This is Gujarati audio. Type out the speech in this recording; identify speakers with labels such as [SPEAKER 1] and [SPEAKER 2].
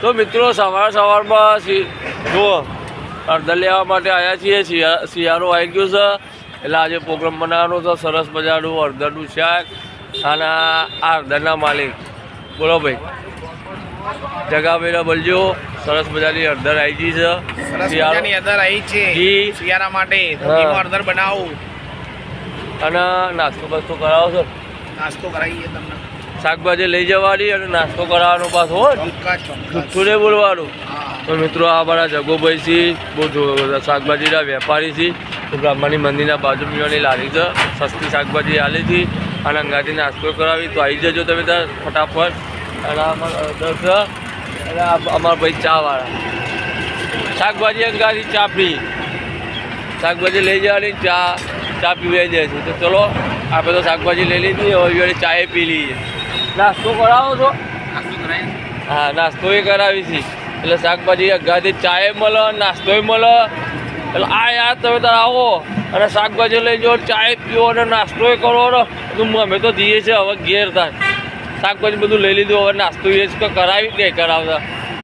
[SPEAKER 1] તો મિત્રો સવારમાં જુઓ હળદર લેવા માટે આવ્યા છીએ. શિયાળો આવી ગયો છે એટલે આજે પ્રોગ્રામ બનાવવાનો છે. સરસ મજાનું હળદરનું શાક અને આ હળદરના માલિક બોલો ભાઈ જગાભાઈને બોલજો. સરસ મજાની હળદર આવી ગઈ છે.
[SPEAKER 2] શિયાળાની હળદર આવી છે શિયાળા માટે હળદર બનાવું
[SPEAKER 1] અને નાસ્તો બસ્તો કરાવો છો.
[SPEAKER 2] નાસ્તો કરાવીએ તમને
[SPEAKER 1] શાકભાજી લઈ જવાની અને નાસ્તો કરાવવાનો પાછો જૂઠું બોલવાનું. તો મિત્રો આ મારા જગોભાઈ છે, બહુ શાકભાજીના વેપારી છે. તો બ્રાહ્મણી મંદિરના બાજુની લારી છે, સસ્તી શાકભાજી આલી હતી અને અંગાથી નાસ્તો કરાવી. તો આવી જજો તમે ત્યાં ફટાફટ. અને દસ અને અમારા ભાઈ ચાવાળા શાકભાજી અંગાથી ચા પી શાકભાજી લઈ જવાની ચા પીવાઈ જાય છે. તો ચલો આપણે તો શાકભાજી લઈ લીધી, હવે ચાય પી લઈએ. નાસ્તો કરાવો છો? હા, નાસ્તો એ કરાવી છે એટલે શાકભાજી અગાથી ચાય મળે, નાસ્તોય મળે. એટલે આ યાર તમે તાર આવો અને શાકભાજી લઈ જાઓ, ચાય પીવો અને નાસ્તોય કરો ને. અમે તો જઈએ છીએ હવે ઘેર થાય. શાકભાજી બધું લઈ લીધું, હવે નાસ્તો એ જ કરાવી નહીં કરાવતા.